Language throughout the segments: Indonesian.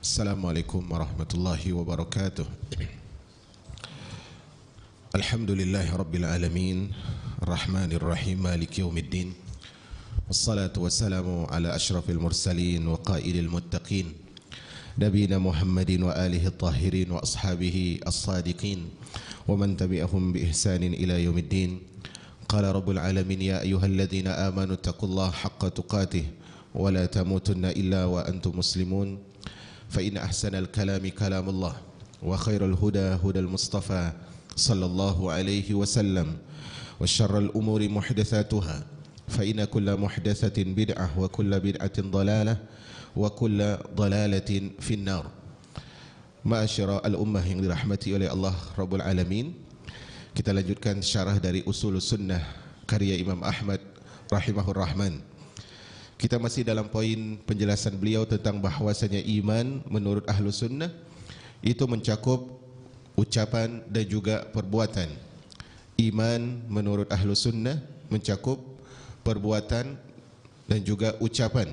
Assalamualaikum warahmatullahi wabarakatuh. Alhamdulillahi rabbil alamin, arrahmanir rahim, maliki yaumiddin. Wassalatu wassalamu ala asyrafil mursalin wa qaidil muttaqin, nabiyina Muhammadin wa alihi at-tahirin wa ashabihi as-sadiqin wa man tabi'ahum bi ihsanin ila yaumiddin. Qala rabbul alamin ya ayyuhalladzina amanu taqullaha haqqa tuqatih wa la tamutunna illa wa antum muslimun. فإن أحسن الكلام كلام الله وخير الهدى هدى المصطفى صلى الله عليه وسلم وشر الأمور محدثاتها فإن كل محدثة بدعة وكل بدعة ضلالة وكل ضلالة في النار. Ma'asyara al-ummah yang dirahmati oleh Allah Rabbul Alamin, kita lanjutkan syarah dari Usul Sunnah karya Imam Ahmad rahimahur rahman. Kita masih dalam poin penjelasan beliau tentang bahwasanya iman menurut ahlu sunnah itu mencakup ucapan dan juga perbuatan. Iman menurut ahlu sunnah mencakup perbuatan dan juga ucapan,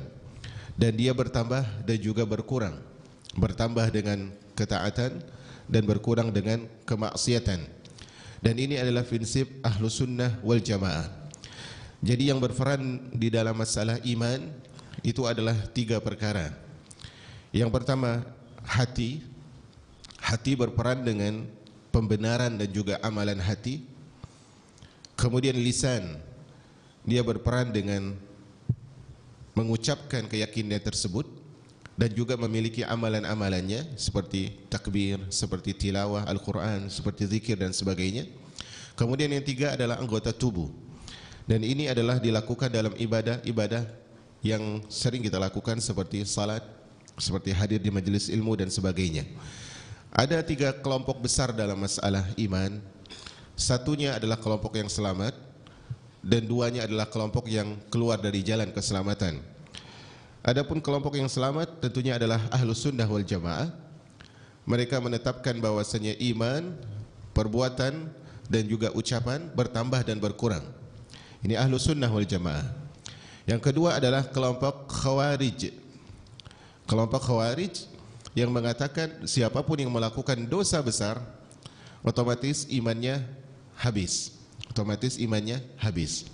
dan dia bertambah dan juga berkurang, bertambah dengan ketaatan dan berkurang dengan kemaksiatan. Dan ini adalah prinsip ahlu sunnah wal jamaah. Jadi yang berperan di dalam masalah iman itu adalah tiga perkara. Yang pertama, hati. Hati berperan dengan pembenaran dan juga amalan hati. Kemudian lisan, dia berperan dengan mengucapkan keyakinan tersebut dan juga memiliki amalan-amalannya seperti takbir, seperti tilawah Al-Quran, seperti zikir dan sebagainya. Kemudian yang tiga adalah anggota tubuh. Dan ini adalah dilakukan dalam ibadah-ibadah yang sering kita lakukan seperti salat, seperti hadir di majelis ilmu dan sebagainya. Ada tiga kelompok besar dalam masalah iman. Satunya adalah kelompok yang selamat, dan duanya adalah kelompok yang keluar dari jalan keselamatan. Adapun kelompok yang selamat tentunya adalah ahlus sunnah wal jamaah. Mereka menetapkan bahwasanya iman, perbuatan dan juga ucapan bertambah dan berkurang. Ini ahlu sunnah wal jamaah. Yang kedua adalah kelompok khawarij. Kelompok khawarij yang mengatakan siapapun yang melakukan dosa besar otomatis imannya habis. Otomatis imannya habis.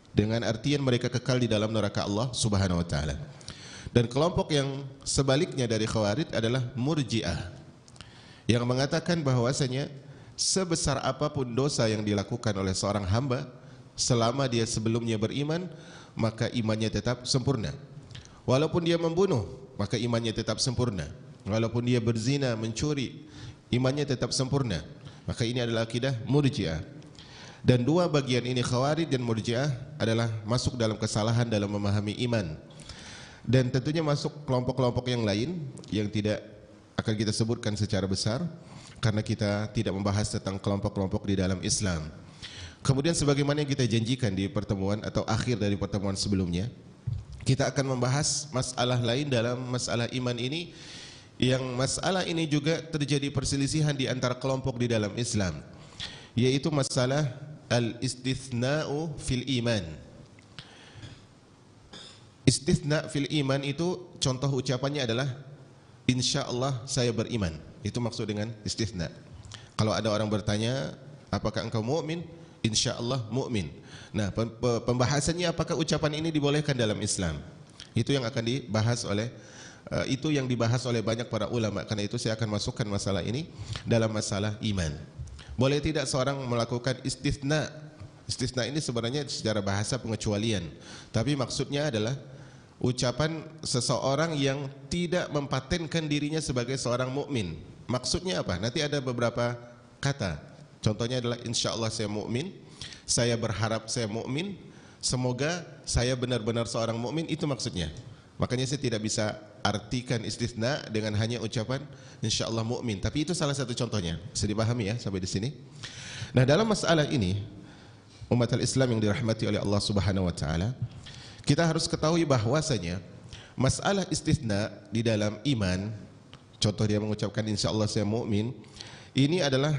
Dengan artian mereka kekal di dalam neraka Allah Subhanahu wa taala. Dan kelompok yang sebaliknya dari khawarij adalah murji'ah, yang mengatakan bahwasanya sebesar apapun dosa yang dilakukan oleh seorang hamba, selama dia sebelumnya beriman, maka imannya tetap sempurna. Walaupun dia membunuh, maka imannya tetap sempurna. Walaupun dia berzina, mencuri, imannya tetap sempurna. Maka ini adalah akidah murji'ah. Dan dua bagian ini, khawarij dan murji'ah, adalah masuk dalam kesalahan dalam memahami iman. Dan tentunya masuk kelompok-kelompok yang lain yang tidak akan kita sebutkan secara besar, karena kita tidak membahas tentang kelompok-kelompok di dalam Islam. Kemudian sebagaimana yang kita janjikan di pertemuan atau akhir dari pertemuan sebelumnya, kita akan membahas masalah lain dalam masalah iman ini, yang masalah ini juga terjadi perselisihan di antara kelompok di dalam Islam, yaitu masalah al-istithna'u fil iman. Istithna fil iman itu contoh ucapannya adalah insyaallah saya beriman. Itu maksud dengan istithna. Kalau ada orang bertanya, apakah engkau mukmin? Insyaallah mukmin. Nah, pembahasannya apakah ucapan ini dibolehkan dalam Islam? Itu yang akan dibahas oleh itu yang dibahas oleh banyak para ulama. Karena itu saya akan masukkan masalah ini dalam masalah iman. Boleh tidak seorang melakukan istitsna? Istitsna ini sebenarnya secara bahasa pengecualian, tapi maksudnya adalah ucapan seseorang yang tidak mempatenkan dirinya sebagai seorang mukmin. Maksudnya apa? Nanti ada beberapa kata. Contohnya adalah insyaallah saya mukmin, saya berharap saya mukmin, semoga saya benar-benar seorang mukmin, itu maksudnya. Makanya saya tidak bisa artikan istitsna dengan hanya ucapan insyaallah mukmin, tapi itu salah satu contohnya. Bisa dipahami ya sampai di sini. Nah, dalam masalah ini umat al-Islam yang dirahmati oleh Allah Subhanahu wa taala, kita harus ketahui bahwasanya masalah istitsna di dalam iman, contoh dia mengucapkan insyaallah saya mukmin, ini adalah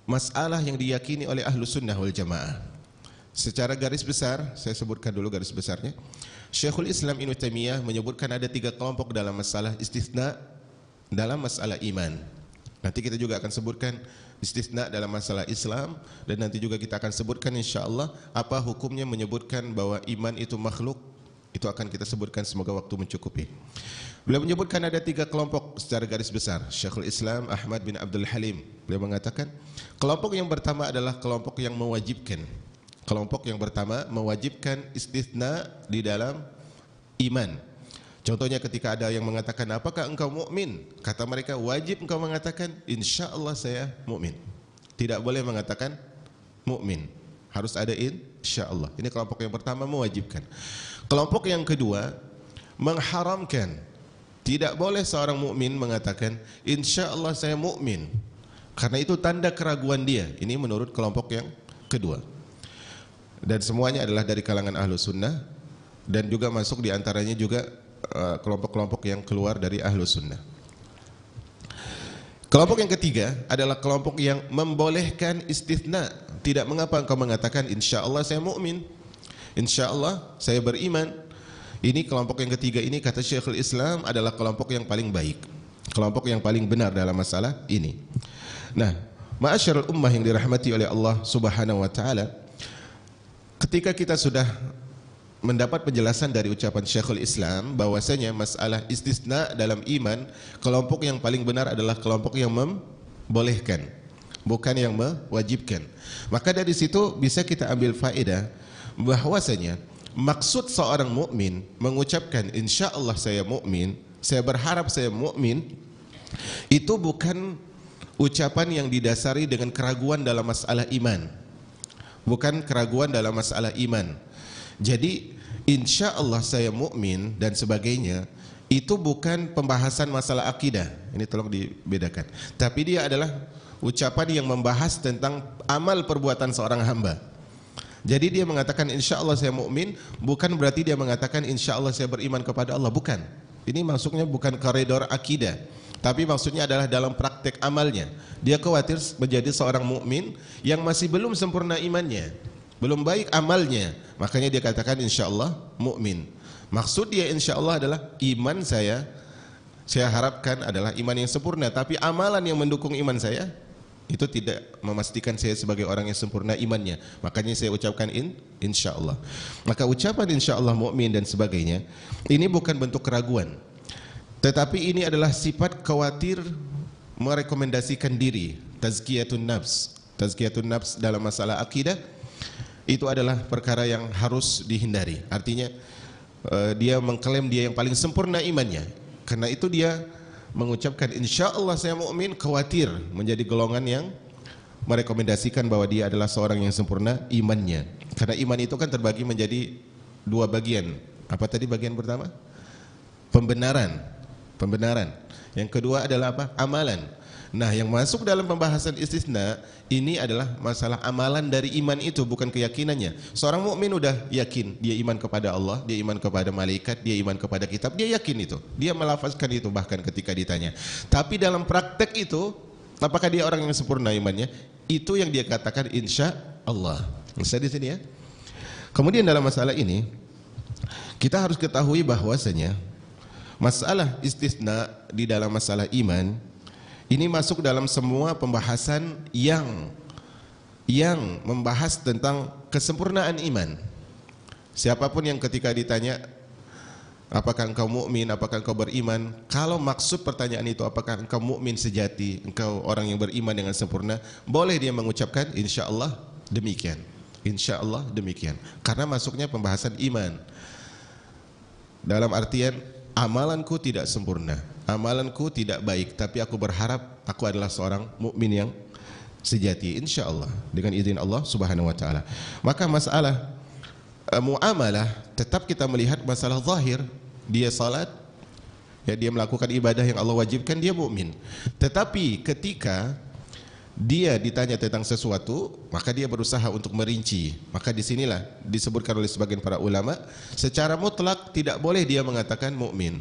masalah yang diyakini oleh ahlu sunnah wal jamaah. Secara garis besar, saya sebutkan dulu garis besarnya. Syekhul Islam Ibnu Taimiyah menyebutkan ada 3 kelompok dalam masalah istisna dalam masalah iman. Nanti kita juga akan sebutkan istisna dalam masalah Islam, dan nanti juga kita akan sebutkan insyaallah apa hukumnya menyebutkan bahwa iman itu makhluk. Itu akan kita sebutkan, semoga waktu mencukupi. Beliau menyebutkan ada 3 kelompok secara garis besar. Syekhul Islam Ahmad bin Abdul Halim, beliau mengatakan kelompok yang pertama adalah kelompok yang mewajibkan. Kelompok yang pertama mewajibkan istisna di dalam iman. Contohnya ketika ada yang mengatakan, apakah engkau mukmin? Kata mereka, wajib engkau mengatakan insyaallah saya mukmin. Tidak boleh mengatakan mukmin, harus ada insyaallah. Ini kelompok yang pertama, mewajibkan. Kelompok yang kedua mengharamkan. Tidak boleh seorang mukmin mengatakan insyaallah saya mukmin, karena itu tanda keraguan dia. Ini menurut kelompok yang kedua. Dan semuanya adalah dari kalangan ahlu sunnah, dan juga masuk di antaranya juga kelompok-kelompok yang keluar dari ahlu sunnah. Kelompok yang ketiga adalah kelompok yang membolehkan istisna. Tidak mengapa engkau mengatakan insyaallah saya mukmin, insyaallah saya beriman. Ini kelompok yang ketiga ini, kata Syekhul Islam, adalah kelompok yang paling baik, kelompok yang paling benar dalam masalah ini. Nah, ma'asyarul ummah yang dirahmati oleh Allah Subhanahu wa taala, ketika kita sudah mendapat penjelasan dari ucapan Syekhul Islam bahwasanya masalah istisna dalam iman, kelompok yang paling benar adalah kelompok yang membolehkan, bukan yang mewajibkan. Maka dari situ bisa kita ambil faedah bahwasanya maksud seorang mukmin mengucapkan insyaallah saya mukmin, saya berharap saya mukmin, itu bukan ucapan yang didasari dengan keraguan dalam masalah iman. Bukan keraguan dalam masalah iman. Jadi insyaallah saya mukmin dan sebagainya itu bukan pembahasan masalah akidah. Ini tolong dibedakan. Tapi dia adalah ucapan yang membahas tentang amal perbuatan seorang hamba. Jadi dia mengatakan insyaallah saya mukmin, bukan berarti dia mengatakan insyaallah saya beriman kepada Allah, bukan. Ini maksudnya bukan koridor akidah, tapi maksudnya adalah dalam praktek amalnya. Dia khawatir menjadi seorang mukmin yang masih belum sempurna imannya, belum baik amalnya, makanya dia katakan insyaallah mukmin. Maksud dia insyaallah adalah iman saya harapkan adalah iman yang sempurna, tapi amalan yang mendukung iman saya itu tidak memastikan saya sebagai orang yang sempurna imannya. Makanya saya ucapkan insyaallah. Maka ucapan insyaallah mukmin dan sebagainya ini bukan bentuk keraguan, tetapi ini adalah sifat khawatir merekomendasikan diri, tazkiyatun nafs. Tazkiyatun nafs dalam masalah akidah itu adalah perkara yang harus dihindari. Artinya dia mengklaim dia yang paling sempurna imannya, karena itu dia mengucapkan insyaallah saya mukmin, khawatir menjadi golongan yang merekomendasikan bahwa dia adalah seorang yang sempurna imannya. Karena iman itu kan terbagi menjadi 2 bagian. Apa tadi bagian pertama? Pembenaran. Yang kedua adalah apa? Amalan. Nah, yang masuk dalam pembahasan istisna ini adalah masalah amalan dari iman itu, bukan keyakinannya. Seorang mukmin udah yakin, dia iman kepada Allah, dia iman kepada malaikat, dia iman kepada kitab, dia yakin itu. Dia melafazkan itu bahkan ketika ditanya. Tapi dalam praktek itu, apakah dia orang yang sempurna imannya? Itu yang dia katakan insya Allah. Bisa di sini ya. Kemudian dalam masalah ini kita harus ketahui bahwasanya masalah istisna di dalam masalah iman ini masuk dalam semua pembahasan yang membahas tentang kesempurnaan iman. Siapapun yang ketika ditanya apakah engkau mukmin, apakah engkau beriman, kalau maksud pertanyaan itu apakah engkau mukmin sejati, engkau orang yang beriman dengan sempurna, boleh dia mengucapkan insyaallah demikian. Insyaallah demikian. Karena masuknya pembahasan iman. Dalam artian amalanku tidak sempurna, amalanku tidak baik, tapi aku berharap aku adalah seorang mukmin yang sejati insyaallah dengan izin Allah Subhanahu wa taala. Maka masalah muamalah tetap kita melihat masalah zahir. Dia salat, ya, dia melakukan ibadah yang Allah wajibkan, dia mukmin. Tetapi ketika dia ditanya tentang sesuatu, maka dia berusaha untuk merinci. Maka disinilah disebutkan oleh sebagian para ulama, secara mutlak tidak boleh dia mengatakan mukmin.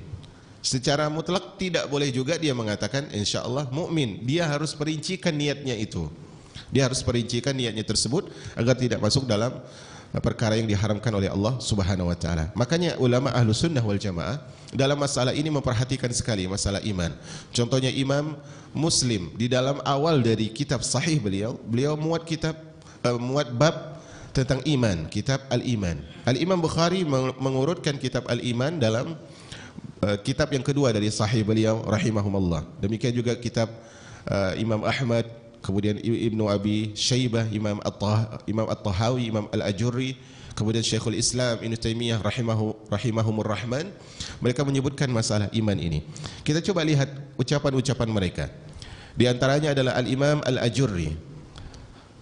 Secara mutlak tidak boleh juga dia mengatakan insyaallah mukmin. Dia harus perincikan niatnya itu. Dia harus perincikan niatnya tersebut agar tidak masuk dalam perkara yang diharamkan oleh Allah Subhanahu wa taala. Makanya ulama Ahlus Sunnah wal Jamaah dalam masalah ini memperhatikan sekali masalah iman. Contohnya Imam Muslim di dalam awal dari kitab sahih beliau muat bab tentang iman, kitab Al-Iman. Al-Imam Bukhari mengurutkan kitab Al-Iman dalam kitab yang kedua dari sahih beliau rahimahumullah. Demikian juga kitab Imam Ahmad, kemudian Ibnu Abi Syaibah, Imam At-Tahawi, Imam Al-Ajurri, kemudian Syekhul Islam Ibnu Taimiyah rahimahumur rahman. Mereka menyebutkan masalah iman ini. Kita coba lihat ucapan-ucapan mereka. Di antaranya adalah Al-Imam Al-Ajurri.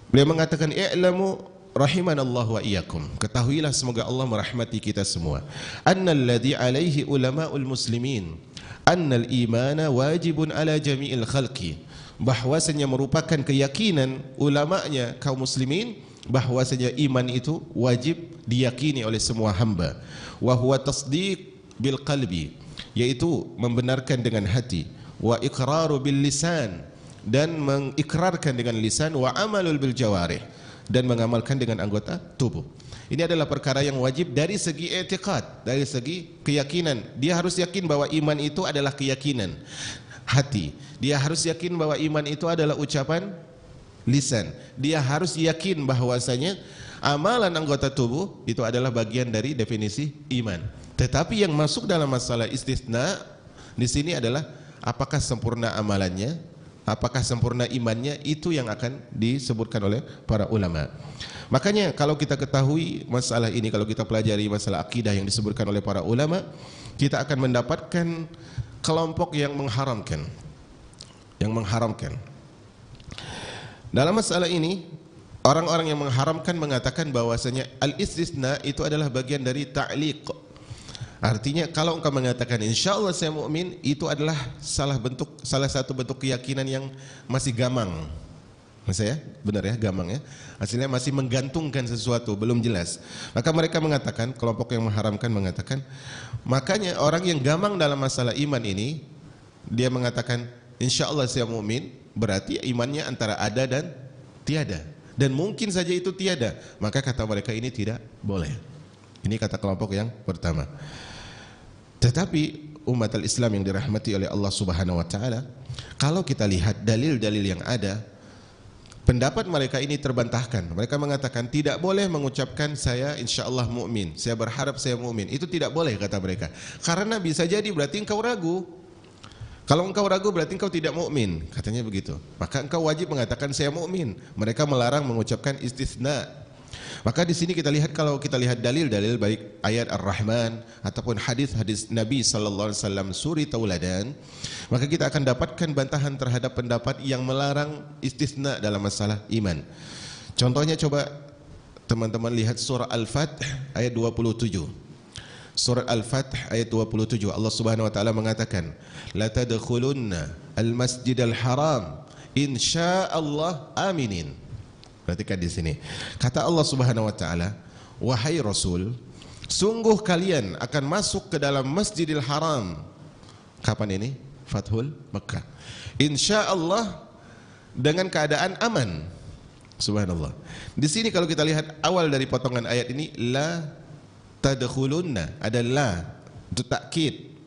Beliau mengatakan, "I'lamu rahimanallahu wa iyyakum." Ketahuilah semoga Allah merahmati kita semua. Annal ladzi alaihi ulama'ul muslimin, annal imana wajibun ala jami'il khalqi. Bahwasanya merupakan keyakinan ulamanya kaum muslimin bahwasanya iman itu wajib diyakini oleh semua hamba. Wa huwa tasdiq bil qalbi, yaitu membenarkan dengan hati, wa iqraru bil lisan, dan mengikrarkan dengan lisan, wa amalul bil jawarih, dan mengamalkan dengan anggota tubuh. Ini adalah perkara yang wajib dari segi i'tiqad, dari segi keyakinan. Dia harus yakin bahwa iman itu adalah keyakinan hati. Dia harus yakin bahwa iman itu adalah ucapan lisan. Dia harus yakin bahwasanya amalan anggota tubuh itu adalah bagian dari definisi iman. Tetapi yang masuk dalam masalah istisna di sini adalah apakah sempurna amalannya, apakah sempurna imannya, itu yang akan disebutkan oleh para ulama. Makanya kalau kita ketahui masalah ini, kalau kita pelajari masalah akidah yang disebutkan oleh para ulama, kita akan mendapatkan kelompok yang mengharamkan. Dalam masalah ini, orang-orang yang mengharamkan mengatakan bahwasanya al-istisna itu adalah bagian dari ta'liq. Artinya kalau engkau mengatakan insyaallah saya mukmin, itu adalah salah satu bentuk keyakinan yang masih gamang. Maksudnya benar ya, gamang ya. Hasilnya masih menggantungkan sesuatu, belum jelas. Maka mereka mengatakan, kelompok yang mengharamkan mengatakan, makanya orang yang gamang dalam masalah iman ini, dia mengatakan insyaallah saya mukmin, berarti imannya antara ada dan tiada. Dan mungkin saja itu tiada. Maka kata mereka ini tidak boleh. Ini kata kelompok yang pertama. Tetapi umat al-Islam yang dirahmati oleh Allah Subhanahu wa taala, kalau kita lihat dalil-dalil yang ada, pendapat mereka ini terbantahkan. Mereka mengatakan tidak boleh mengucapkan saya insyaallah mukmin, saya berharap saya mukmin. Itu tidak boleh kata mereka. Karena bisa jadi berarti engkau ragu. Kalau engkau ragu berarti engkau tidak mukmin, katanya begitu. Maka engkau wajib mengatakan saya mukmin. Mereka melarang mengucapkan istisna. Maka di sini kita lihat, kalau kita lihat dalil-dalil baik ayat Ar-Rahman ataupun hadis-hadis Nabi sallallahu alaihi wasallam suri tauladan, maka kita akan dapatkan bantahan terhadap pendapat yang melarang istisna dalam masalah iman. Contohnya coba teman-teman lihat surah Al-Fath ayat 27. Surah Al-Fath ayat 27, Allah Subhanahu wa taala mengatakan, "La tadkhulunna al-masjidal haram insyaallah aminin." Perhatikan di sini. Kata Allah Subhanahu wa taala, "Wahai Rasul, sungguh kalian akan masuk ke dalam Masjidil Haram." Kapan ini? Fathul Makkah. Insyaallah, dengan keadaan aman. Subhanallah. Di sini kalau kita lihat awal dari potongan ayat ini, la tadkhulunna, ada la untuk takkid,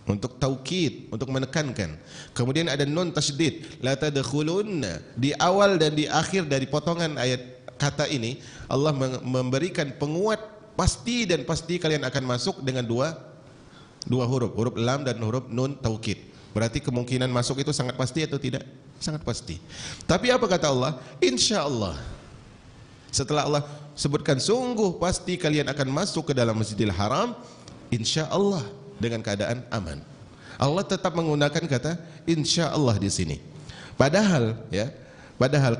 untuk taukid, untuk menekankan. Kemudian ada nun tasydid, la tadkhulunna. Di awal dan di akhir dari potongan ayat kata ini, Allah memberikan penguat pasti dan pasti kalian akan masuk dengan dua huruf, huruf lam dan huruf nun taukid. Berarti kemungkinan masuk itu sangat pasti atau tidak? Sangat pasti. Tapi apa kata Allah? Insyaallah. Setelah Allah sebutkan sungguh pasti kalian akan masuk ke dalam Masjidil Haram, insyaallah, dengan keadaan aman. Allah tetap menggunakan kata insyaallah di sini. Padahal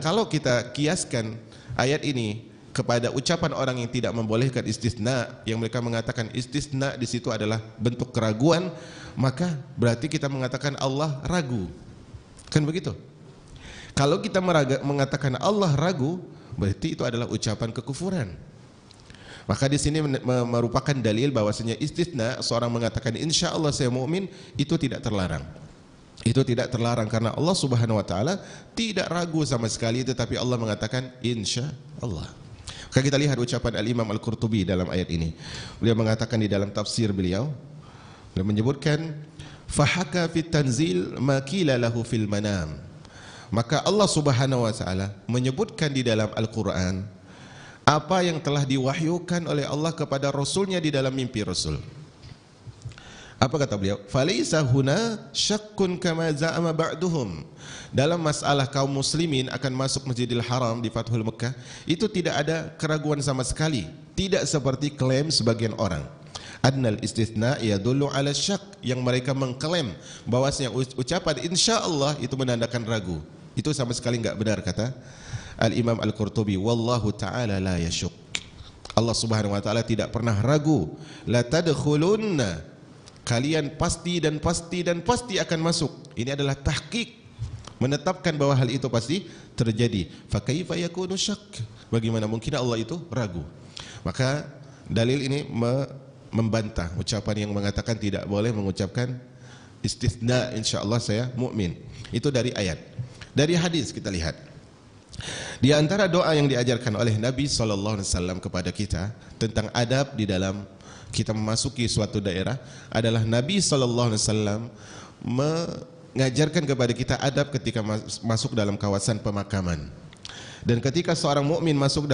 kalau kita kiaskan ayat ini kepada ucapan orang yang tidak membolehkan istisna, yang mereka mengatakan istisna di situ adalah bentuk keraguan, maka berarti kita mengatakan Allah ragu. Kan begitu? Kalau kita mengatakan Allah ragu, berarti itu adalah ucapan kekufuran. Maka di sini merupakan dalil bahwasanya istisna, seorang mengatakan insyaallah saya mukmin, itu tidak terlarang. Itu tidak terlarang karena Allah Subhanahu wa taala tidak ragu sama sekali, tetapi Allah mengatakan insyaallah. Maka kita lihat ucapan Al-Imam Al-Qurtubi dalam ayat ini. Beliau mengatakan di dalam tafsir beliau menyebutkan fahaka fit tanzil ma qila lahu fil manam. Maka Allah Subhanahu wa taala menyebutkan di dalam Al-Qur'an apa yang telah diwahyukan oleh Allah kepada Rasulnya di dalam mimpi Rasul. Apa kata beliau? Falaisa huna syakkun kama za'ama ba'duhum. Dalam masalah kaum muslimin akan masuk Masjidil Haram di Fathul Mekah, itu tidak ada keraguan sama sekali. Tidak seperti klaim sebagian orang. Adnal istithna yadullu ala syak, yang mereka mengklaim bahwasanya ucapan insyaallah itu menandakan ragu. Itu sama sekali enggak benar, kata Al-Imam Al-Qurtubi. Wallahu ta'ala la yasyuk. Allah Subhanahu wa taala tidak pernah ragu. La tadkhulunna, kalian pasti dan pasti dan pasti akan masuk. Ini adalah tahqiq, menetapkan bahwa hal itu pasti terjadi. Fa kaifa yakunu syak? Bagaimana mungkin Allah itu ragu? Maka dalil ini membantah ucapan yang mengatakan tidak boleh mengucapkan istitsna insyaallah saya mukmin. Itu dari ayat. Dari hadis kita lihat. Di antara doa yang diajarkan oleh Nabi sallallahu alaihi wasallam kepada kita tentang adab di dalam kita memasuki suatu daerah adalah Nabi sallallahu alaihi wasallam mengajarkan kepada kita adab ketika masuk dalam kawasan pemakaman. Dan ketika seorang mukmin masuk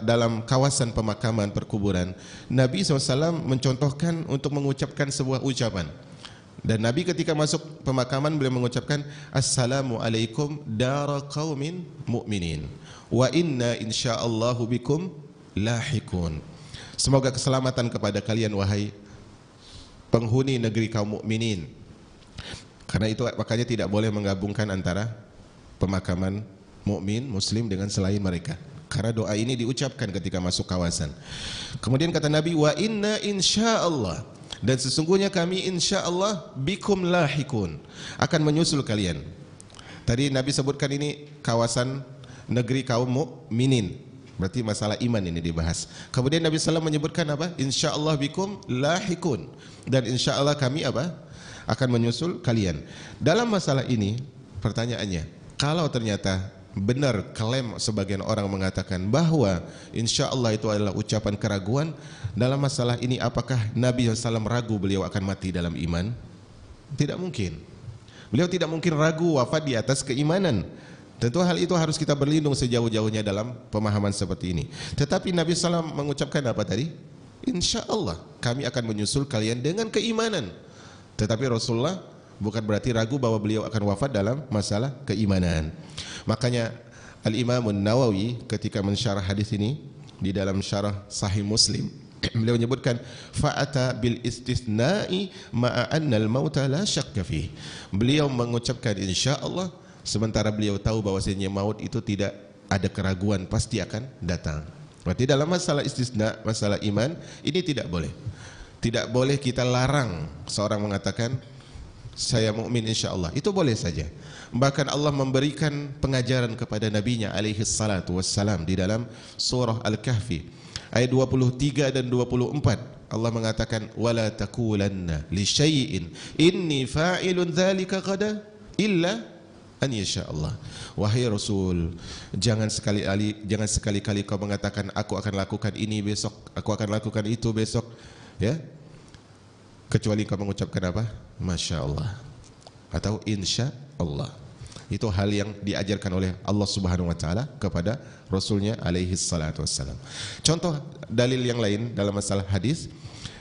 dalam kawasan pemakaman perkuburan, Nabi SAW mencontohkan untuk mengucapkan sebuah ucapan. Dan Nabi ketika masuk pemakaman beliau mengucapkan Assalamualaikum dara qaumin mu'minin wa inna insyaallahu bikum lahikun. Semoga keselamatan kepada kalian wahai penghuni negeri kaum mukminin. Karena itu makanya tidak boleh menggabungkan antara pemakaman mukmin muslim dengan selain mereka. Karena doa ini diucapkan ketika masuk kawasan. Kemudian kata Nabi wa inna insyaallah, dan sesungguhnya kami insyaallah bikum lahikun, akan menyusul kalian. Tadi Nabi sebutkan ini kawasan negeri kaum mukminin. Berarti masalah iman ini dibahas. Kemudian Nabi SAW menyebutkan apa? Insyaallah bikum lahikun, dan insyaallah kami apa? Akan menyusul kalian. Dalam masalah ini pertanyaannya, kalau ternyata benar klaim sebagian orang mengatakan bahwa insyaallah itu adalah ucapan keraguan, dalam masalah ini apakah Nabi SAW ragu beliau akan mati dalam iman? Tidak mungkin. Beliau tidak mungkin ragu wafat di atas keimanan. Tentu hal itu harus kita berlindung sejauh-jauhnya dalam pemahaman seperti ini. Tetapi Nabi SAW mengucapkan apa tadi? Insyaallah kami akan menyusul kalian dengan keimanan. Tetapi Rasulullah bukan berarti ragu bahwa beliau akan wafat dalam masalah keimanan. Makanya Al-Imam An-Nawawi ketika mensyarah hadis ini di dalam syarah Sahih Muslim, beliau menyebutkan fa'ata bil istitsna'i ma'a anna al-mauta la syakka fi. Beliau mengucapkan insyaallah sementara beliau tahu bahwasanya maut itu tidak ada keraguan, pasti akan datang. Berarti dalam masalah istisna, masalah iman, ini tidak boleh. Tidak boleh kita larang seorang mengatakan saya mukmin insyaallah. Itu boleh saja. Bahkan Allah memberikan pengajaran kepada nabinya alaihi salatu wassalam di dalam surah Al-Kahfi ayat 23 dan 24. Allah mengatakan wala taqulanna li syai'in inni fa'ilun dzalika qada illa an yasha Allah. Wahai Rasul, jangan sekali-kali kau mengatakan aku akan lakukan ini besok, aku akan lakukan itu besok, ya, kecuali kau mengucapkan apa? Masya Allah atau insya Allah. Itu hal yang diajarkan oleh Allah Subhanahu wa taala kepada Rasulnya alaihi salatu wassalam. Contoh dalil yang lain dalam masalah hadis,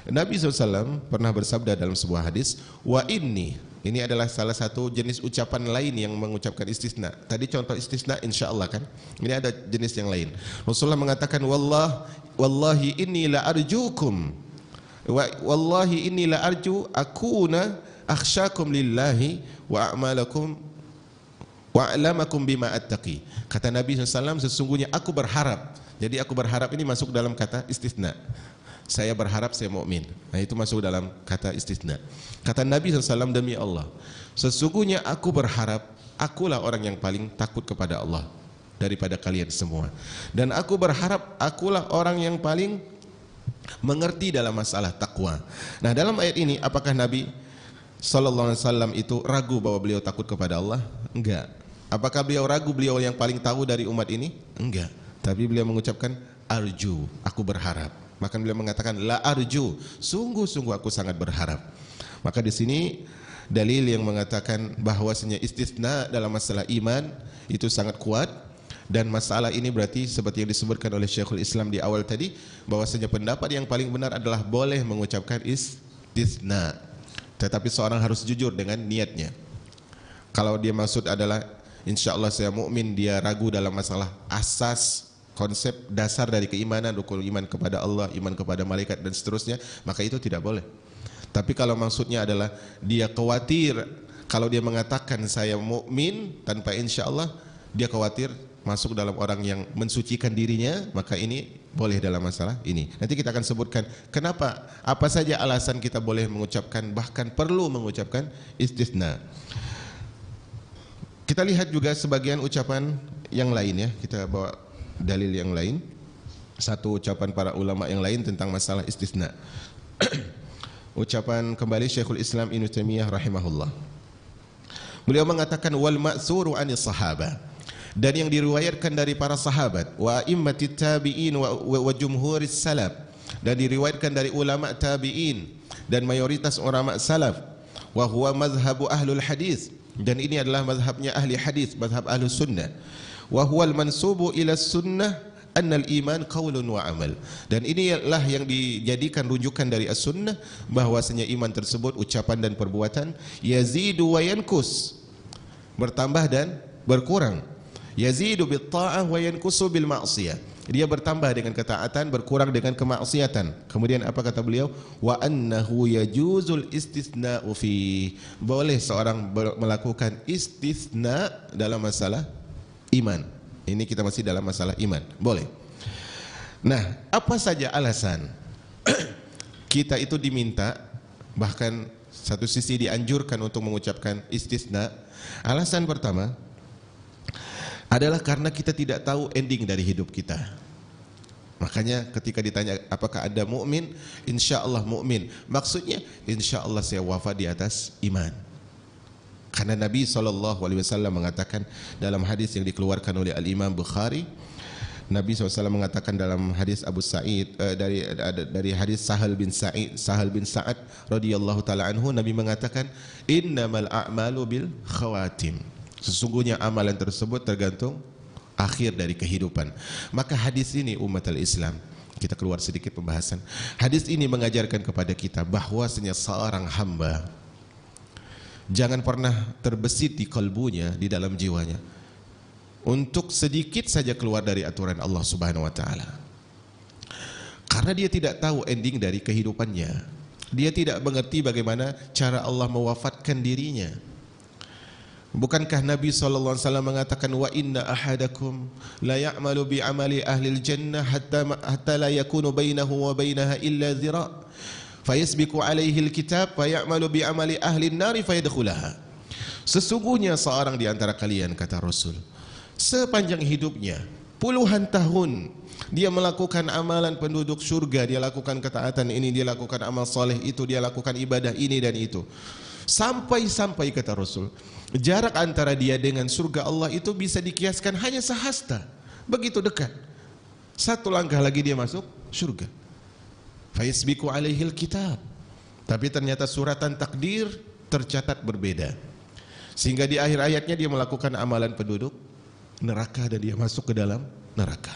Nabi SAW pernah bersabda dalam sebuah hadis, wa inni, ini adalah salah satu jenis ucapan lain yang mengucapkan istisna. Tadi contoh istisna insyaallah kan, ini ada jenis yang lain. Rasulullah mengatakan wallahi inni la arjukum, wallahi inni la arju akuna akhsyakum lillahi wa a'malakum wa a'lamakum bima attaqi. Kata Nabi SAW, sesungguhnya aku berharap. Jadi aku berharap ini masuk dalam kata istisna. Saya berharap saya mukmin. Nah itu masuk dalam kata istisna. Kata Nabi SAW, demi Allah, sesungguhnya aku berharap akulah orang yang paling takut kepada Allah daripada kalian semua. Dan aku berharap akulah orang yang paling mengerti dalam masalah takwa. Nah dalam ayat ini apakah Nabi SAW itu ragu bahwa beliau takut kepada Allah? Enggak. Apakah beliau ragu beliau yang paling tahu dari umat ini? Enggak. Tapi beliau mengucapkan arju, aku berharap. Maka beliau mengatakan la arju, sungguh-sungguh aku sangat berharap. Maka di sini dalil yang mengatakan bahwasanya istisna dalam masalah iman itu sangat kuat. Dan masalah ini berarti seperti yang disebutkan oleh Syekhul Islam di awal tadi, bahwasanya pendapat yang paling benar adalah boleh mengucapkan istisna. Tetapi seorang harus jujur dengan niatnya. Kalau dia maksud adalah insya Allah saya mukmin, dia ragu dalam masalah asas konsep dasar dari keimanan, rukun iman kepada Allah, iman kepada malaikat dan seterusnya, maka itu tidak boleh. Tapi kalau maksudnya adalah dia khawatir, kalau dia mengatakan saya mukmin tanpa insya Allah, dia khawatir masuk dalam orang yang mensucikan dirinya, maka ini boleh dalam masalah ini. Nanti kita akan sebutkan kenapa, apa saja alasan kita boleh mengucapkan, bahkan perlu mengucapkan istisna. Kita lihat juga sebagian ucapan yang lain ya, kita bawa dalil yang lain. Satu ucapan para ulama yang lain tentang masalah istisna. Ucapan kembali Syekhul Islam Ibnu Taimiyah rahimahullah. Beliau mengatakan wal ma'tsuru anis sahaba, dan yang diriwayatkan dari para sahabat, wa immatit tabi'in wa jumhuris salaf, dan diriwayatkan dari ulama tabi'in dan mayoritas ulama salaf, wa huwa mazhabu ahlul hadis, dan ini adalah mazhabnya ahli hadis, mazhab ahlus sunnah, wa huwal mansubu ila sunnah annal iman qaulun wa amal, dan inilah yang dijadikan rujukan dari as-sunnah, bahwasanya iman tersebut ucapan dan perbuatan, yazidu wa yankus, bertambah dan berkurang. Yazidu bit ta'ah wa yankusu bil ma'siyah, dia bertambah dengan ketaatan, berkurang dengan kemaksiatan. Kemudian apa kata beliau? Wa annahu yajuzul istisna'u fi, boleh seorang melakukan istisna dalam masalah iman. Ini kita masih dalam masalah iman, boleh. Nah, apa saja alasan kita itu diminta, bahkan satu sisi dianjurkan untuk mengucapkan istisna? Alasan pertama adalah karena kita tidak tahu ending dari hidup kita. Makanya ketika ditanya apakah Anda mukmin, insya Allah mukmin. Maksudnya insya Allah saya wafat di atas iman. Karena Nabi SAW mengatakan dalam hadis yang dikeluarkan oleh Al-Imam Bukhari, Nabi SAW mengatakan dalam hadis Abu Sa'id, dari hadis Sahal bin Sa'ad radhiyallahu taala anhu, Nabi mengatakan innamal a'malu bil khawatim, sesungguhnya amalan tersebut tergantung akhir dari kehidupan. Maka hadis ini umat al-Islam, kita keluar sedikit pembahasan. Hadis ini mengajarkan kepada kita bahwasanya seorang hamba jangan pernah terbesit di kalbunya, di dalam jiwanya, untuk sedikit saja keluar dari aturan Allah Subhanahu wa taala. Karena dia tidak tahu ending dari kehidupannya. Dia tidak mengerti bagaimana cara Allah mewafatkan dirinya. Bukankah Nabi SAW mengatakan wa inna ahadakum la ya'malu bi amali ahlil jannah hatta la yakunu bainahu wa bainaha illa zira' fayasbiqu alaihi alkitab fa ya'malu bi amali ahlin nari fayadkhulaha. Sesungguhnya seorang di antara kalian, kata Rasul, sepanjang hidupnya puluhan tahun dia melakukan amalan penduduk surga, dia lakukan ketaatan ini, dia lakukan amal soleh itu, dia lakukan ibadah ini dan itu, sampai kata Rasul, jarak antara dia dengan surga Allah itu bisa dikiaskan hanya sehasta, begitu dekat. Satu langkah lagi dia masuk surga. Fayasbiqu alaihil kitab, tapi ternyata suratan takdir tercatat berbeda, sehingga di akhir ayatnya dia melakukan amalan penduduk neraka dan dia masuk ke dalam neraka.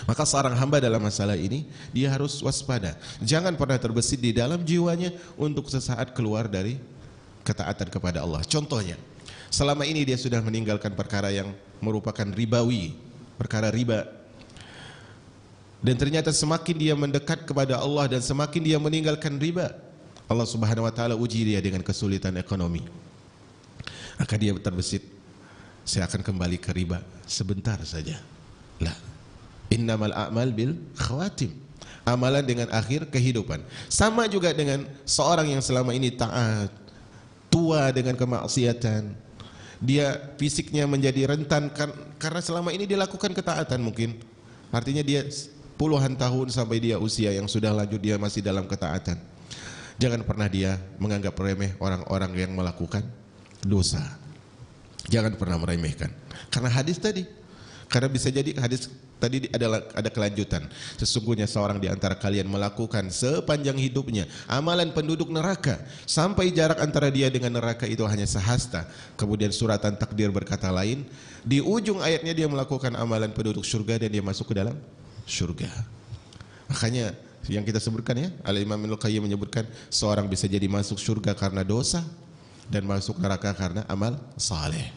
Maka seorang hamba dalam masalah ini dia harus waspada, jangan pernah terbesit di dalam jiwanya untuk sesaat keluar dari ketaatan kepada Allah. Contohnya, selama ini dia sudah meninggalkan perkara yang merupakan ribawi, perkara riba, dan ternyata semakin dia mendekat kepada Allah dan semakin dia meninggalkan riba, Allah Subhanahu wa taala uji dia dengan kesulitan ekonomi. Maka dia terbesit, saya akan kembali ke riba sebentar saja. Lah, innamal a'mal bil khawatim, amalan dengan akhir kehidupan. Sama juga dengan seorang yang selama ini taat, tua dengan kemaksiatan, dia fisiknya menjadi rentan karena selama ini dia lakukan ketaatan mungkin. Artinya dia puluhan tahun sampai dia usia yang sudah lanjut dia masih dalam ketaatan. Jangan pernah dia menganggap remeh orang-orang yang melakukan dosa. Jangan pernah meremehkan. Karena hadis tadi, Karena bisa jadi hadis tadi ada kelanjutan. Sesungguhnya seorang di antara kalian melakukan sepanjang hidupnya amalan penduduk neraka sampai jarak antara dia dengan neraka itu hanya sehasta. Kemudian suratan takdir berkata lain, di ujung ayatnya dia melakukan amalan penduduk surga dan dia masuk ke dalam surga. Makanya yang kita sebutkan ya, Al-Imam Ibnu Qayyim menyebutkan seorang bisa jadi masuk surga karena dosa dan masuk neraka karena amal saleh.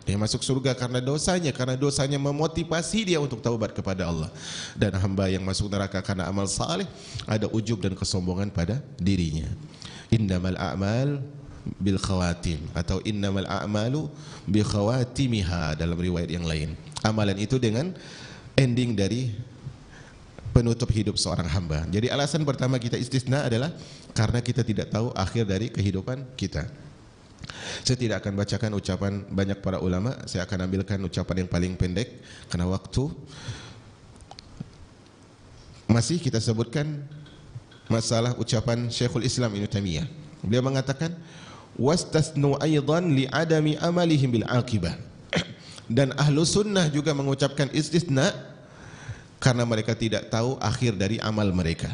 Dia masuk surga karena dosanya memotivasi dia untuk taubat kepada Allah. Dan hamba yang masuk neraka karena amal saleh ada ujub dan kesombongan pada dirinya. Innamal a'mal bil khawatim atau innamal a'malu bi khawatimiha dalam riwayat yang lain. Amalan itu dengan ending dari penutup hidup seorang hamba. Jadi alasan pertama kita istisna adalah karena kita tidak tahu akhir dari kehidupan kita. Saya tidak akan bacakan ucapan banyak para ulama, saya akan ambilkan ucapan yang paling pendek karena waktu. Masih kita sebutkan masalah ucapan Syekhul Islam Ibnu Taimiyah. Beliau mengatakan wastasnu aidan li adami amalihim bil aqibah. Dan ahlu sunnah juga mengucapkan istisna karena mereka tidak tahu akhir dari amal mereka.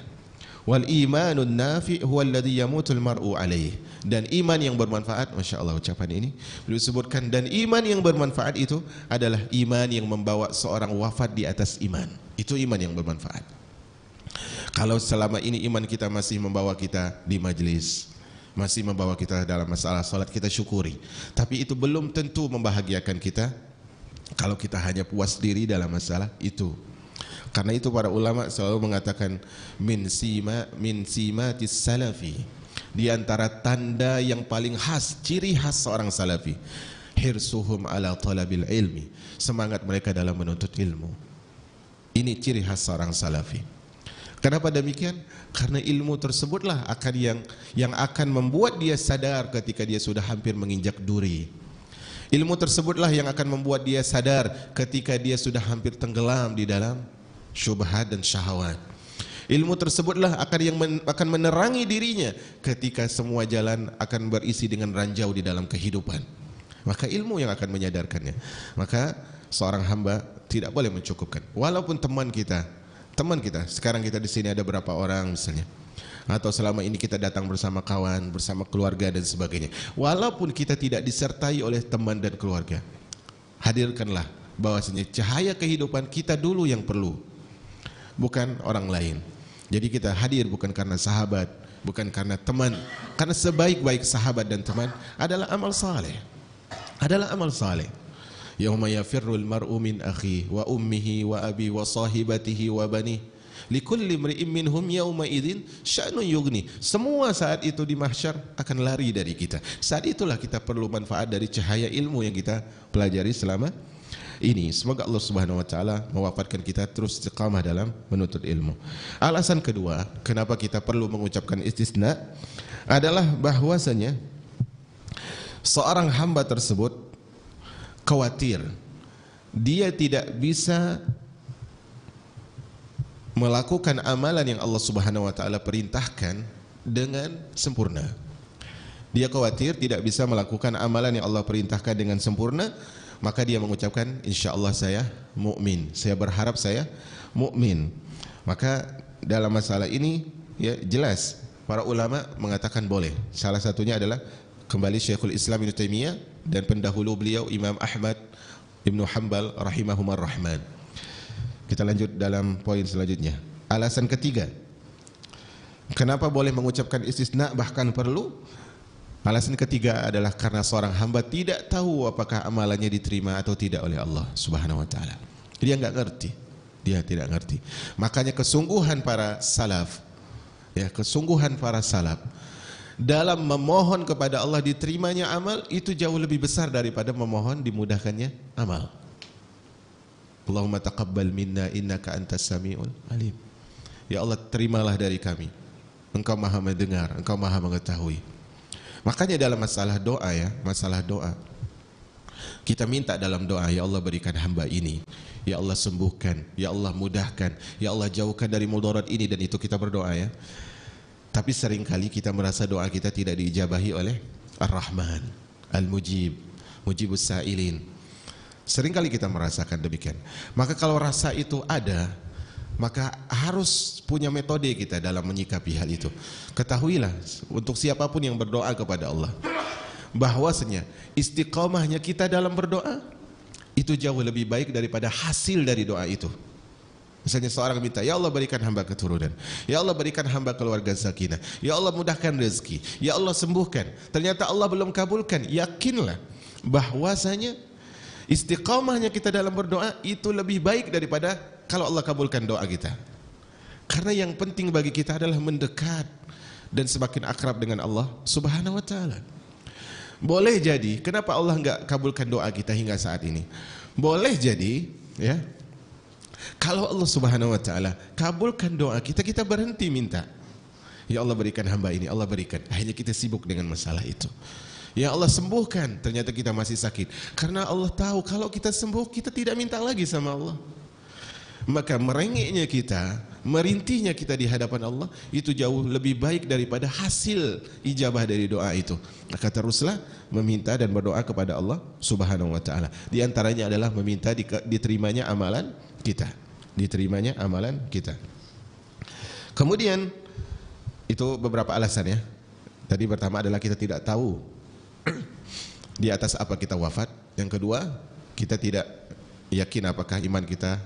Wal imanun nafi' huwa alladhi yamutul mar'u alaih. Dan iman yang bermanfaat, Masya Allah ucapan ini beliau sebutkan, dan iman yang bermanfaat itu adalah iman yang membawa seorang wafat di atas iman. Itu iman yang bermanfaat. Kalau selama ini iman kita masih membawa kita di majlis, masih membawa kita dalam masalah salat, kita syukuri. Tapi itu belum tentu membahagiakan kita kalau kita hanya puas diri dalam masalah itu. Karena itu para ulama selalu mengatakan min simatis salafi, di antara tanda yang paling khas, ciri khas seorang salafi, hirsuhum ala talabil ilmi, semangat mereka dalam menuntut ilmu. Ini ciri khas seorang salafi. Kenapa demikian? Karena ilmu tersebutlah yang akan membuat dia sadar ketika dia sudah hampir menginjak duri. Ilmu tersebutlah yang akan membuat dia sadar ketika dia sudah hampir tenggelam di dalam syubhat dan syahwat. Ilmu tersebutlah akan menerangi dirinya ketika semua jalan akan berisi dengan ranjau di dalam kehidupan. Maka ilmu yang akan menyadarkannya. Maka seorang hamba tidak boleh mencukupkan. Walaupun teman kita, sekarang kita di sini ada berapa orang misalnya, atau selama ini kita datang bersama kawan, bersama keluarga dan sebagainya. Walaupun kita tidak disertai oleh teman dan keluarga, hadirkanlah bahwasanya cahaya kehidupan kita dulu yang perlu, bukan orang lain. Jadi kita hadir bukan karena sahabat, bukan karena teman, karena sebaik-baik sahabat dan teman adalah amal saleh. Adalah amal saleh. Yauma yafirrul mar'u min akhi wa ummihi wa abi wa sahibatihi wa bani likulli imri'in minhum yauma idzin sya'nun yughni. Semua saat itu di mahsyar akan lari dari kita. Saat itulah kita perlu manfaat dari cahaya ilmu yang kita pelajari selama ini. Semoga Allah Subhanahu wa taala mewafatkan kita terus istiqamah dalam menuntut ilmu. Alasan kedua kenapa kita perlu mengucapkan istisna adalah bahwasanya seorang hamba tersebut khawatir dia tidak bisa melakukan amalan yang Allah Subhanahu wa taala perintahkan dengan sempurna. Dia khawatir tidak bisa melakukan amalan yang Allah perintahkan dengan sempurna, maka dia mengucapkan insyaallah saya mukmin, saya berharap saya mukmin. Maka dalam masalah ini ya jelas para ulama mengatakan boleh. Salah satunya adalah kembali Syekhul Islam Ibnu Taimiyah dan pendahulu beliau Imam Ahmad Ibnu Hanbal rahimahumar rahman. Kita lanjut dalam poin selanjutnya. Alasan ketiga, kenapa boleh mengucapkan istisna bahkan perlu? Alasan ketiga adalah karena seorang hamba tidak tahu apakah amalannya diterima atau tidak oleh Allah Subhanahu wa taala. Dia enggak ngerti. Dia tidak ngerti. Makanya kesungguhan para salaf dalam memohon kepada Allah diterimanya amal itu jauh lebih besar daripada memohon dimudahkannya amal. Allahumma taqabbal minna innaka antas samiul alim. Ya Allah, terimalah dari kami. Engkau Maha mendengar, Engkau Maha mengetahui. Makanya dalam masalah doa kita minta dalam doa, ya Allah berikan hamba ini, ya Allah sembuhkan, ya Allah mudahkan, ya Allah jauhkan dari mudarat ini dan itu, kita berdoa ya. Tapi seringkali kita merasa doa kita tidak diijabahi oleh Ar-Rahman Al-Mujib, Mujibus Sa'ilin. Seringkali kita merasakan demikian. Maka kalau rasa itu ada, maka harus punya metode kita dalam menyikapi hal itu. Ketahuilah untuk siapapun yang berdoa kepada Allah, bahwasanya istiqamahnya kita dalam berdoa itu jauh lebih baik daripada hasil dari doa itu. Misalnya seorang minta, ya Allah berikan hamba keturunan, ya Allah berikan hamba keluarga sakinah, ya Allah mudahkan rezeki, ya Allah sembuhkan. Ternyata Allah belum kabulkan. Yakinlah bahwasanya istiqamahnya kita dalam berdoa itu lebih baik daripada kalau Allah kabulkan doa kita. Karena yang penting bagi kita adalah mendekat dan semakin akrab dengan Allah Subhanahu wa taala. Boleh jadi kenapa Allah enggak kabulkan doa kita hingga saat ini? Boleh jadi ya, kalau Allah Subhanahu wa taala kabulkan doa kita, kita berhenti minta. Ya Allah berikan hamba ini, Allah berikan. Akhirnya kita sibuk dengan masalah itu. Ya Allah sembuhkan, ternyata kita masih sakit. Karena Allah tahu kalau kita sembuh, kita tidak minta lagi sama Allah. Maka merengeknya kita, merintihnya kita di hadapan Allah itu jauh lebih baik daripada hasil ijabah dari doa itu. Maka teruslah meminta dan berdoa kepada Allah Subhanahu wa taala. Di antaranya adalah meminta diterimanya amalan kita. Diterimanya amalan kita. Kemudian itu beberapa alasan ya. Tadi pertama adalah kita tidak tahu di atas apa kita wafat. Yang kedua, kita tidak yakin apakah iman kita,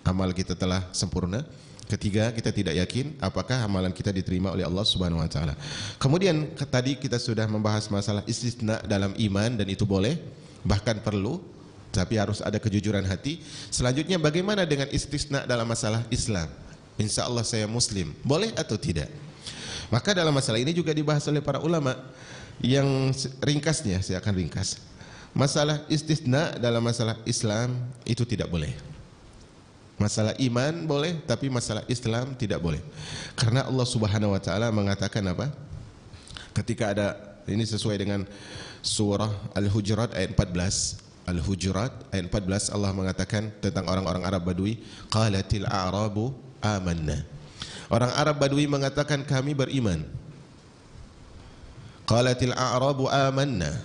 amal kita telah sempurna. Ketiga, kita tidak yakin apakah amalan kita diterima oleh Allah Subhanahu wa taala. Kemudian tadi kita sudah membahas masalah istisna dalam iman, dan itu boleh, bahkan perlu, tapi harus ada kejujuran hati. Selanjutnya, bagaimana dengan istisna dalam masalah Islam? Insya Allah saya muslim, boleh atau tidak? Maka dalam masalah ini juga dibahas oleh para ulama. Yang ringkasnya, saya akan ringkas. Masalah istisna dalam masalah Islam itu tidak boleh. Masalah iman boleh, tapi masalah Islam tidak boleh. Karena Allah Subhanahu wa taala mengatakan apa? Ketika ada, ini sesuai dengan surah Al-Hujurat ayat 14. Al-Hujurat ayat 14, Allah mengatakan tentang orang-orang Arab Badui, qalatil a'rabu amanna. Orang Arab Badui mengatakan kami beriman. Qalatil a'rabu amanna.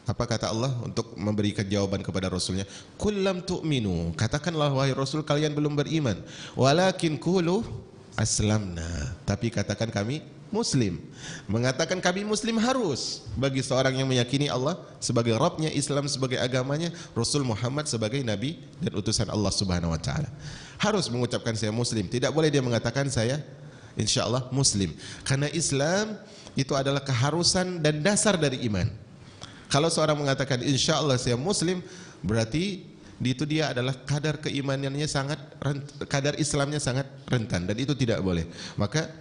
Apa kata Allah untuk memberikan jawaban kepada Rasulnya? Qul lam tu'minu. Katakanlah wahai Rasul, kalian belum beriman. Walakin qulu aslamna. Tapi katakan kami muslim. Mengatakan kami muslim harus bagi seorang yang meyakini Allah sebagai Rabbnya, Islam sebagai agamanya, Rasul Muhammad sebagai Nabi dan utusan Allah Subhanahu wa taala. Harus mengucapkan saya muslim. Tidak boleh dia mengatakan saya insyaallah muslim. Karena Islam itu adalah keharusan dan dasar dari iman. Kalau seorang mengatakan insyaallah saya muslim, berarti itu dia adalah kadar keimanannya sangat, kadar Islamnya sangat rentan, dan itu tidak boleh. Maka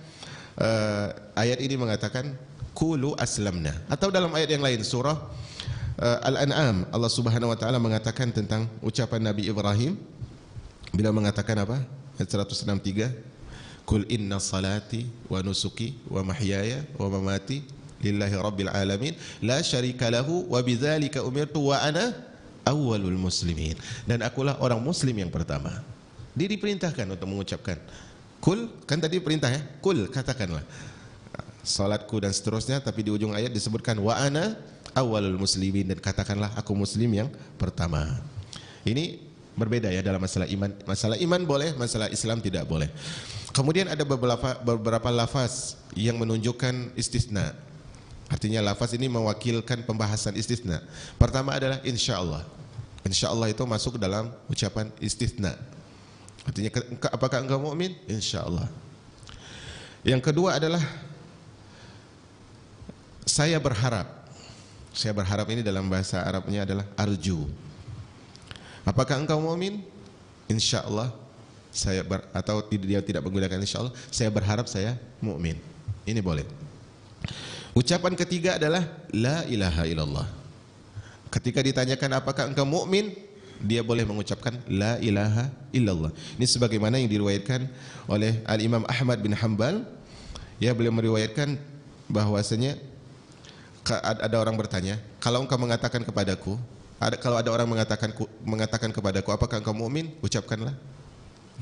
ayat ini mengatakan qulu aslamna. Atau dalam ayat yang lain surah Al-An'am, Allah Subhanahu wa taala mengatakan tentang ucapan Nabi Ibrahim bila mengatakan apa? Ayat 163, Qul inna salati wa nusuki wa mahyaya wa mamati lillahi rabbil alamin la syarika lahu wa bidzalika umirtu wa ana awwalul muslimin. Dan akulah orang muslim yang pertama. Dia diperintahkan untuk mengucapkan kul, kan tadi perintah ya, kul, katakanlah salatku dan seterusnya, tapi di ujung ayat disebutkan wa ana awwalul muslimin, dan katakanlah aku muslim yang pertama. Ini berbeda ya dalam masalah iman. Masalah iman boleh, masalah Islam tidak boleh. Kemudian ada beberapa lafaz yang menunjukkan istisna. Artinya lafaz ini mewakilkan pembahasan istisna. Pertama adalah insyaallah. Insyaallah itu masuk dalam ucapan istisna. Artinya apakah engkau mukmin? Insyaallah. Yang kedua adalah saya berharap. Saya berharap ini dalam bahasa Arabnya adalah arju. Apakah engkau mukmin? Insyaallah. Atau dia tidak menggunakan insyaallah, saya berharap saya mukmin. Ini boleh. Ucapan ketiga adalah la ilaha illallah. Ketika ditanyakan apakah engkau mukmin, dia boleh mengucapkan la ilaha illallah. Ini sebagaimana yang diriwayatkan oleh Al-Imam Ahmad bin Hanbal. Ya, beliau meriwayatkan bahwasanya ada orang bertanya, kalau engkau mengatakan kepadaku, kalau ada orang mengatakan kepadaku, apakah engkau mukmin? Ucapkanlah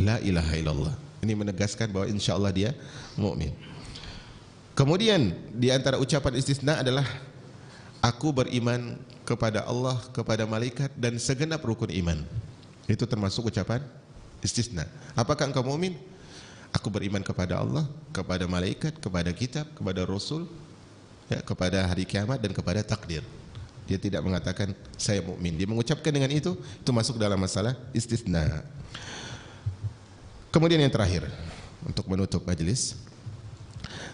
la ilaha illallah. Ini menegaskan bahwa insyaallah dia mukmin. Kemudian di antara ucapan istisna adalah aku beriman kepada Allah, kepada malaikat dan segenap rukun iman. Itu termasuk ucapan istisna. Apakah engkau mukmin? Aku beriman kepada Allah, kepada malaikat, kepada kitab, kepada rasul, ya, kepada hari kiamat dan kepada takdir. Dia tidak mengatakan saya mukmin. Dia mengucapkan dengan itu masuk dalam masalah istisna. Kemudian yang terakhir untuk menutup majelis,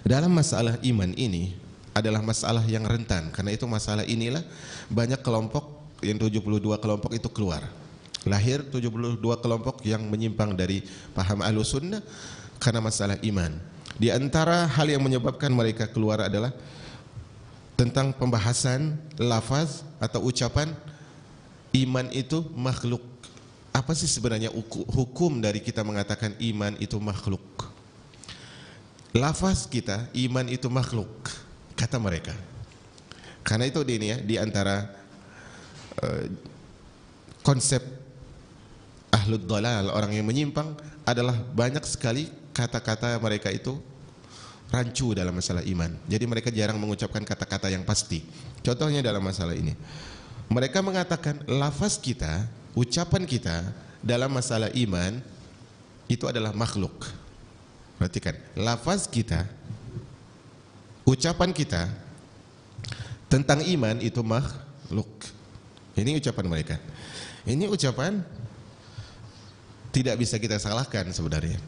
dalam masalah iman ini adalah masalah yang rentan, karena itu masalah inilah banyak kelompok yang 72 kelompok itu keluar. Lahir 72 kelompok yang menyimpang dari paham Ahlus Sunnah karena masalah iman. Di antara hal yang menyebabkan mereka keluar adalah tentang pembahasan lafaz atau ucapan iman itu makhluk. Apa sih sebenarnya hukum dari kita mengatakan iman itu makhluk? Lafaz kita iman itu makhluk, kata mereka. Karena itu di antara konsep ahlud dhalal, orang yang menyimpang, adalah banyak sekali kata-kata mereka itu rancu dalam masalah iman. Jadi mereka jarang mengucapkan kata-kata yang pasti. Contohnya dalam masalah ini, mereka mengatakan lafaz kita, ucapan kita dalam masalah iman itu adalah makhluk. Perhatikan, lafaz kita, ucapan kita tentang iman itu makhluk. Ini ucapan mereka. Ini ucapan tidak bisa kita salahkan sebenarnya.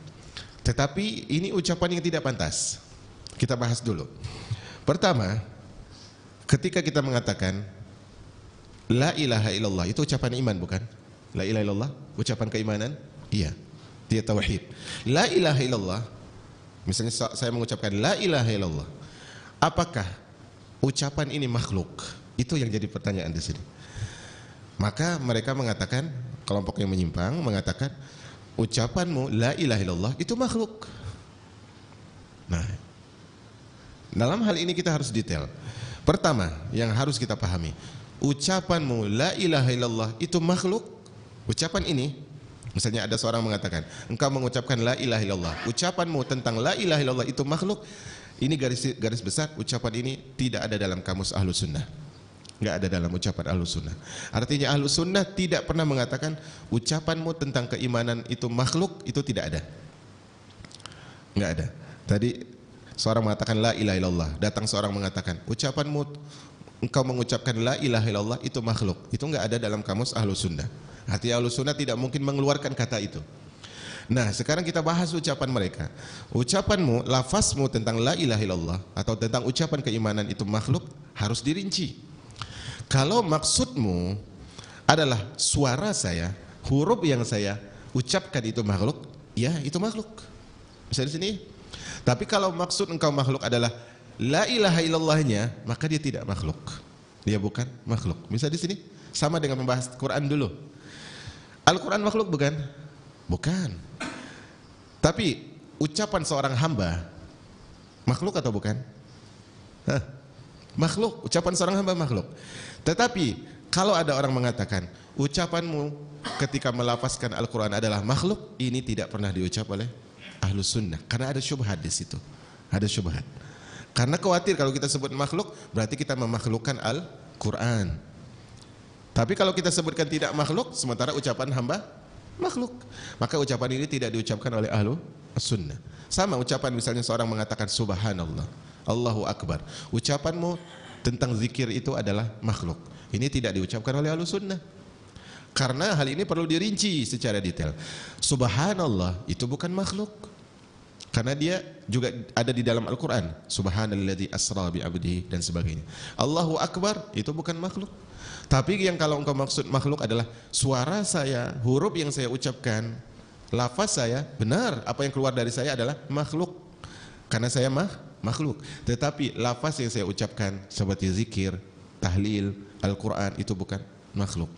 Tetapi ini ucapan yang tidak pantas. Kita bahas dulu. Pertama, ketika kita mengatakan la ilaha illallah, itu ucapan iman bukan? La ilaha illallah, ucapan keimanan? Iya. Dia tauhid. La ilaha illallah, misalnya saya mengucapkan la ilaha illallah, apakah ucapan ini makhluk? Itu yang jadi pertanyaan di sini. Maka mereka mengatakan, kelompok yang menyimpang mengatakan ucapanmu la ilaha illallah itu makhluk. Nah, dalam hal ini kita harus detail. Pertama yang harus kita pahami, ucapanmu la ilaha illallah itu makhluk. Ucapan ini, misalnya ada seorang mengatakan engkau mengucapkan la ilaha illallah, ucapanmu tentang la ilaha illallah itu makhluk. Ini garis besar, ucapan ini tidak ada dalam kamus Ahlus Sunnah. Enggak ada dalam ucapan Ahlus Sunnah. Artinya Ahlus Sunnah tidak pernah mengatakan ucapanmu tentang keimanan itu makhluk, itu tidak ada. Enggak ada. Tadi seorang mengatakan la ilaha illallah, datang seorang mengatakan ucapanmu engkau mengucapkan la ilaha illallah itu makhluk. Itu enggak ada dalam kamus Ahlus Sunnah. Artinya Ahlus Sunnah tidak mungkin mengeluarkan kata itu. Nah, sekarang kita bahas ucapan mereka. Ucapanmu, lafazmu tentang la ilaha illallah atau tentang ucapan keimanan itu makhluk harus dirinci. Kalau maksudmu adalah suara saya, huruf yang saya ucapkan itu makhluk, ya itu makhluk. Bisa di sini. Tapi kalau maksud engkau makhluk adalah la ilaha illallahnya, maka dia tidak makhluk. Dia bukan makhluk. Bisa di sini. Sama dengan membahas Quran dulu. Al-Quran makhluk bukan? Bukan. Tapi ucapan seorang hamba makhluk atau bukan? Hah? Makhluk. Ucapan seorang hamba makhluk. Tetapi kalau ada orang mengatakan ucapanmu ketika melafazkan Al-Quran adalah makhluk, ini tidak pernah diucap oleh Ahlus Sunnah, karena ada syubhat di situ. Ada syubhat. Karena khawatir kalau kita sebut makhluk berarti kita memakhlukkan Al-Quran. Tapi kalau kita sebutkan tidak makhluk, sementara ucapan hamba makhluk, maka ucapan ini tidak diucapkan oleh Ahlus Sunnah. Sama ucapan misalnya seorang mengatakan subhanallah, Allahu Akbar, ucapanmu tentang zikir itu adalah makhluk. Ini tidak diucapkan oleh Ahlus Sunnah. Karena hal ini perlu dirinci secara detail. Subhanallah itu bukan makhluk, karena dia juga ada di dalam Al-Quran. Subhanalladzi asra bi abdihi dan sebagainya. Allahu Akbar itu bukan makhluk. Tapi yang kalau engkau maksud makhluk adalah suara saya, huruf yang saya ucapkan, lafaz saya, benar apa yang keluar dari saya adalah makhluk, karena saya makhluk. Tetapi lafaz yang saya ucapkan seperti zikir, tahlil, Al-Quran itu bukan makhluk.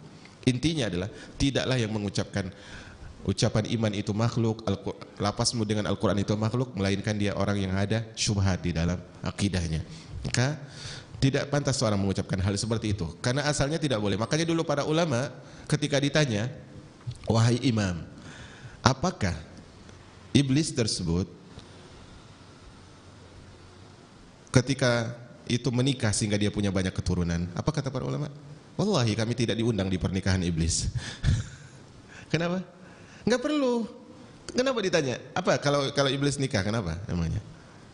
Intinya adalah tidaklah yang mengucapkan ucapan iman itu makhluk, lafazmu dengan Al-Quran itu makhluk, melainkan dia orang yang ada syubhat di dalam akidahnya. Maka tidak pantas seorang mengucapkan hal seperti itu, karena asalnya tidak boleh. Makanya dulu para ulama ketika ditanya, wahai imam, apakah iblis tersebut ketika itu menikah sehingga dia punya banyak keturunan? Apa kata para ulama? Wallahi kami tidak diundang di pernikahan iblis. Kenapa? Enggak perlu. Kenapa ditanya? Apa kalau iblis nikah kenapa emangnya?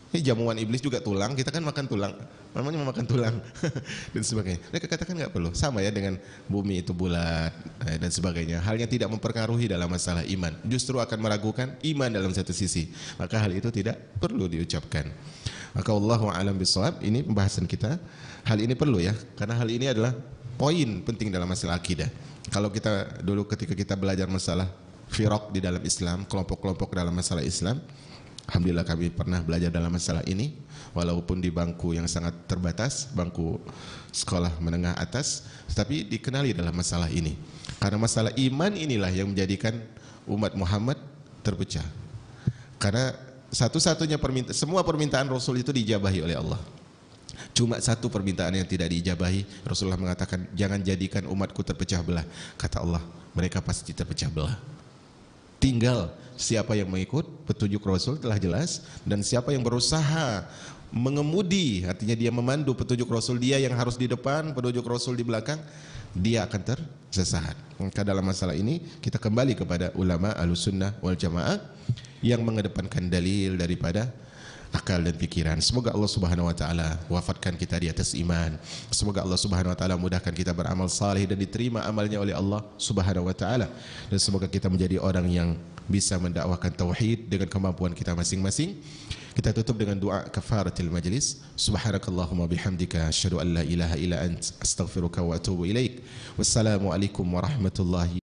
Ini jamuan iblis juga tulang, kita kan makan tulang, namanya memakan tulang dan sebagainya. Mereka katakan nggak perlu, sama ya dengan bumi itu bulat dan sebagainya. Hal yang tidak mempengaruhi dalam masalah iman, justru akan meragukan iman dalam satu sisi. Maka hal itu tidak perlu diucapkan. Maka wallahu a'lam bishawab, ini pembahasan kita. Hal ini perlu ya, karena hal ini adalah poin penting dalam masalah akidah. Kalau kita dulu ketika kita belajar masalah firaq di dalam Islam, kelompok-kelompok dalam masalah Islam, alhamdulillah kami pernah belajar dalam masalah ini, walaupun di bangku yang sangat terbatas, bangku sekolah menengah atas, tetapi dikenali dalam masalah ini. Karena masalah iman inilah yang menjadikan umat Muhammad terpecah. Karena satu-satunya semua permintaan Rasul itu diijabahi oleh Allah. Cuma satu permintaan yang tidak diijabahi, Rasulullah mengatakan, jangan jadikan umatku terpecah belah. Kata Allah, mereka pasti terpecah belah. Tinggal siapa yang mengikut petunjuk Rasul telah jelas, dan siapa yang berusaha mengemudi, artinya dia memandu petunjuk Rasul, dia yang harus di depan, petunjuk Rasul di belakang, dia akan tersesat. Maka dalam masalah ini kita kembali kepada ulama Ahlussunnah wal Jamaah yang mengedepankan dalil daripada akal dan pikiran. Semoga Allah Subhanahu wa taala wafatkan kita di atas iman. Semoga Allah Subhanahu wa taala mudahkan kita beramal saleh dan diterima amalnya oleh Allah Subhanahu wa taala. Dan semoga kita menjadi orang yang bisa mendakwahkan tauhid dengan kemampuan kita masing-masing. Kita tutup dengan doa kafaratul majlis. Subhanakallahumma bihamdika asyhadu an la ilaha illa ant astaghfiruka wa atubu ilaik. Wassalamu alaikum warahmatullahi